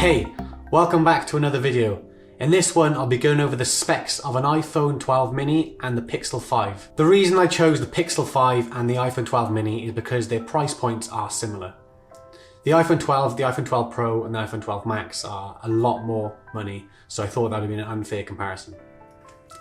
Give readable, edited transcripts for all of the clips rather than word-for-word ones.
Hey, welcome back to another video. In this one, I'll be going over the specs of an iPhone 12 mini and the Pixel 5. The reason I chose the Pixel 5 and the iPhone 12 mini is because their price points are similar. The iPhone 12, the iPhone 12 Pro and the iPhone 12 Max are a lot more money, so I thought that would be an unfair comparison.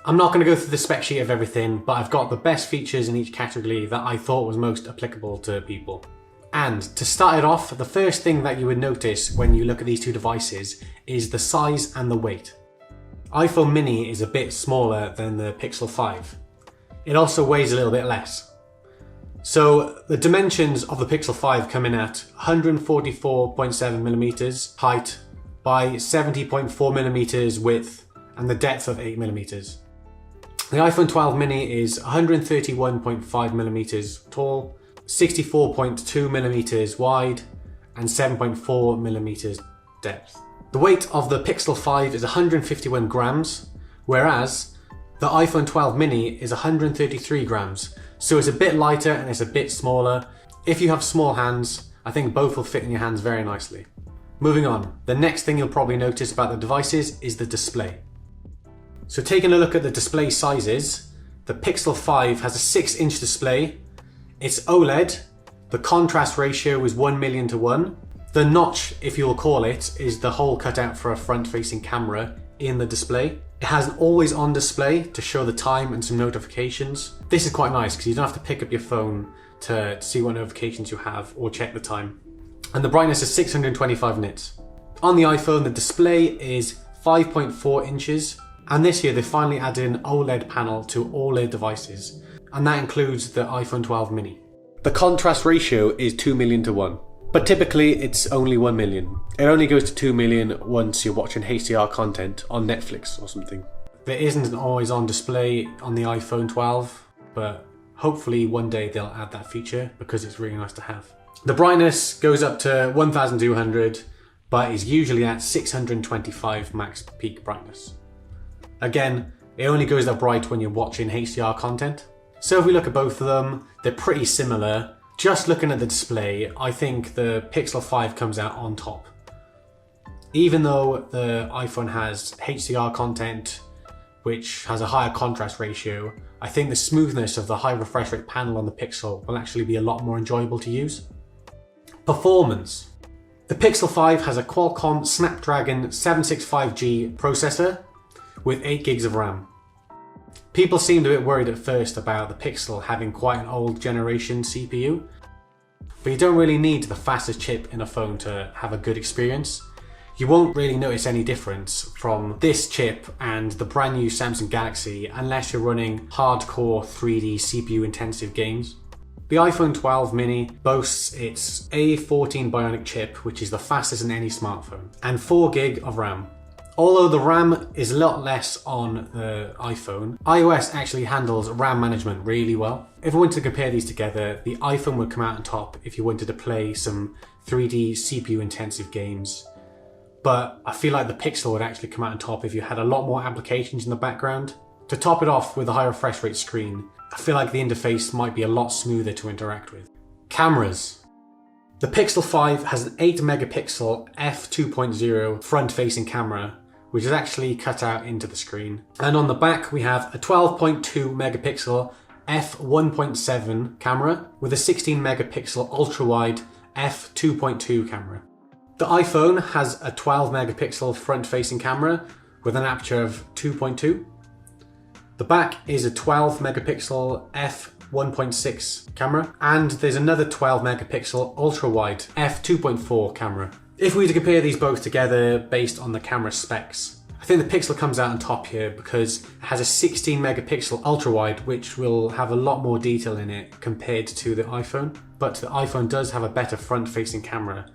I'm not going to go through the spec sheet of everything, but I've got the best features in each category that I thought was most applicable to people. And to start it off, the first thing that you would notice when you look at these two devices is the size and the weight. iPhone mini is a bit smaller than the Pixel 5. It also weighs a little bit less. So the dimensions of the Pixel 5 come in at 144.7mm height by 70.4mm width and the depth of 8mm. The iPhone 12 mini is 131.5mm tall, 64.2mm wide and 7.4mm depth. The weight of the Pixel 5 is 151 grams, whereas the iPhone 12 mini is 133 grams. So it's a bit lighter and it's a bit smaller. If you have small hands, I think both will fit in your hands very nicely. Moving on, the next thing you'll probably notice about the devices is the display. So taking a look at the display sizes, the Pixel 5 has a 6-inch display. It's OLED, the contrast ratio is 1,000,000 to 1. The notch, if you'll call it, is the hole cut out for a front-facing camera in the display. It has an always-on display to show the time and some notifications. This is quite nice because you don't have to pick up your phone to see what notifications you have or check the time. And the brightness is 625 nits. On the iPhone, the display is 5.4 inches. And this year, they finally added an OLED panel to all their devices. And that includes the iPhone 12 mini. The contrast ratio is 2,000,000 to 1. But typically it's only 1,000,000. It only goes to 2,000,000 once you're watching HDR content on Netflix or something. There isn't an always on display on the iPhone 12, but hopefully one day they'll add that feature because it's really nice to have. The brightness goes up to 1200, but is usually at 625 max peak brightness. Again, it only goes that bright when you're watching HDR content. So if we look at both of them, they're pretty similar. Just looking at the display, I think the Pixel 5 comes out on top. Even though the iPhone has HDR content, which has a higher contrast ratio, I think the smoothness of the high refresh rate panel on the Pixel will actually be a lot more enjoyable to use. Performance. The Pixel 5 has a Qualcomm Snapdragon 765G processor with 8 gigs of RAM. People seemed a bit worried at first about the Pixel having quite an old generation CPU, but you don't really need the fastest chip in a phone to have a good experience. You won't really notice any difference from this chip and the brand new Samsung Galaxy unless you're running hardcore 3D CPU intensive games. The iPhone 12 mini boasts its A14 Bionic chip, which is the fastest in any smartphone, and 4 gig of RAM. Although the RAM is a lot less on the iPhone, iOS actually handles RAM management really well. If we wanted to compare these together, the iPhone would come out on top if you wanted to play some 3D CPU intensive games. But I feel like the Pixel would actually come out on top if you had a lot more applications in the background. To top it off with a high refresh rate screen, I feel like the interface might be a lot smoother to interact with. Cameras. The Pixel 5 has an 8 megapixel f2.0 front-facing camera, which is actually cut out into the screen. And on the back, we have a 12.2 megapixel f1.7 camera with a 16 megapixel ultra-wide f2.2 camera. The iPhone has a 12 megapixel front-facing camera with an aperture of 2.2. The back is a 12 megapixel f1.6 camera, and there's another 12 megapixel ultra-wide f2.4 camera. If we were to compare these both together based on the camera specs, I think the Pixel comes out on top here because it has a 16 megapixel ultra-wide, which will have a lot more detail in it compared to the iPhone. But the iPhone does have a better front-facing camera,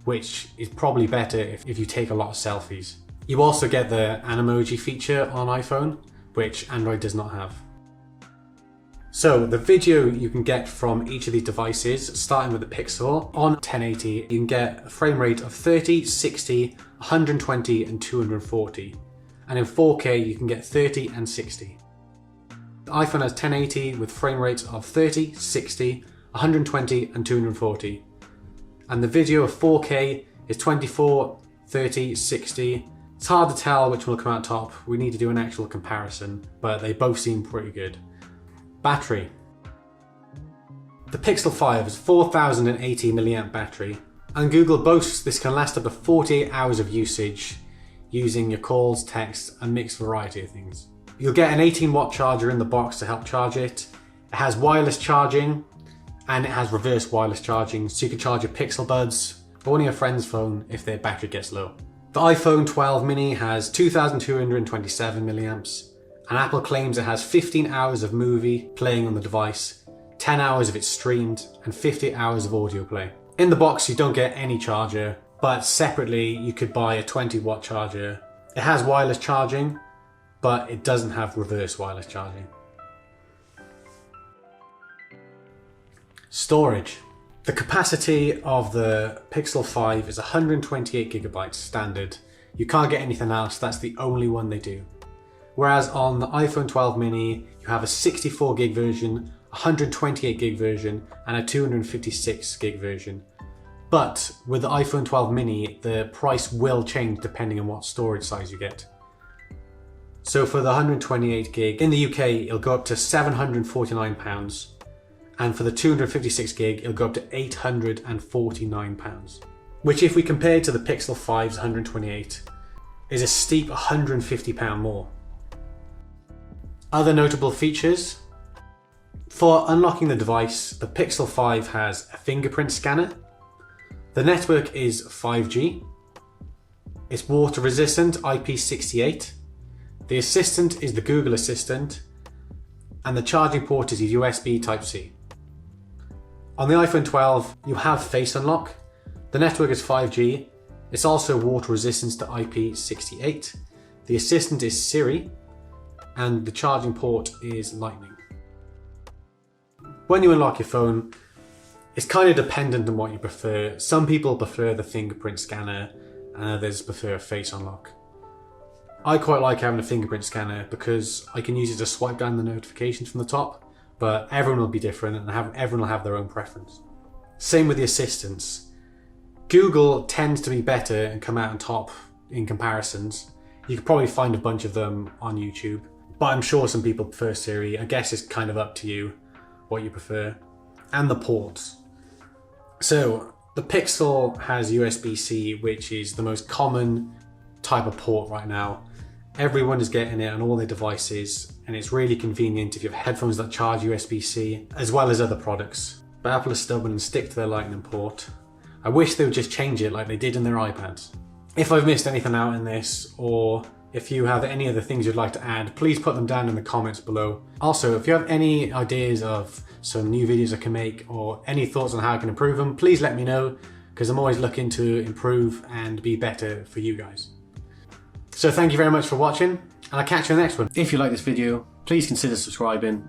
which is probably better if you take a lot of selfies. You also get the Animoji feature on iPhone, which Android does not have. So the video you can get from each of these devices, starting with the Pixel, on 1080, you can get a frame rate of 30, 60, 120 and 240. And in 4K you can get 30 and 60. The iPhone has 1080 with frame rates of 30, 60, 120 and 240. And the video of 4K is 24, 30, 60. It's hard to tell which one will come out top. We need to do an actual comparison, but they both seem pretty good. Battery. The Pixel 5 is 4080 mAh battery, and Google boasts this can last up to 48 hours of usage using your calls, text, and mixed variety of things. You'll get an 18-watt charger in the box to help charge it. It has wireless charging, and it has reverse wireless charging, so you can charge your Pixel Buds or one of your friend's phone if their battery gets low. The iPhone 12 mini has 2227 milliamps, and Apple claims it has 15 hours of movie playing on the device, 10 hours of it streamed, and 50 hours of audio play. In the box you don't get any charger, but separately you could buy a 20-watt charger. It has wireless charging, but it doesn't have reverse wireless charging. Storage. The capacity of the Pixel 5 is 128 gigabytes standard. You can't get anything else, that's the only one they do. Whereas on the iPhone 12 mini, you have a 64 gig version, 128 gig version, and a 256 gig version. But with the iPhone 12 mini, the price will change depending on what storage size you get. So for the 128 gig, in the UK, it'll go up to £749. And for the 256 gig, it'll go up to £849. Which, if we compare to the Pixel 5's 128, is a steep £150 more. Other notable features. For unlocking the device, the Pixel 5 has a fingerprint scanner. The network is 5G. It's water resistant, IP68. The assistant is the Google Assistant. And the charging port is a USB Type-C. On the iPhone 12, you have Face Unlock. The network is 5G. It's also water resistant to IP68. The assistant is Siri. And the charging port is Lightning. When you unlock your phone, it's kind of dependent on what you prefer. Some people prefer the fingerprint scanner and others prefer Face Unlock. I quite like having a fingerprint scanner because I can use it to swipe down the notifications from the top, but everyone will be different and everyone will have their own preference. Same with the assistants. Google tends to be better and come out on top in comparisons. You could probably find a bunch of them on YouTube, but I'm sure some people prefer Siri. I guess it's kind of up to you what you prefer. And the ports. So the Pixel has USB-C, which is the most common type of port right now. Everyone is getting it on all their devices, and it's really convenient if you have headphones that charge USB-C, as well as other products. But Apple is stubborn and stick to their Lightning port. I wish they would just change it like they did in their iPads. If I've missed anything out in this, or if you have any other things you'd like to add, please put them down in the comments below. Also, if you have any ideas of some new videos I can make, or any thoughts on how I can improve them, please let me know, because I'm always looking to improve and be better for you guys. So thank you very much for watching, and I'll catch you in the next one. If you like this video, please consider subscribing.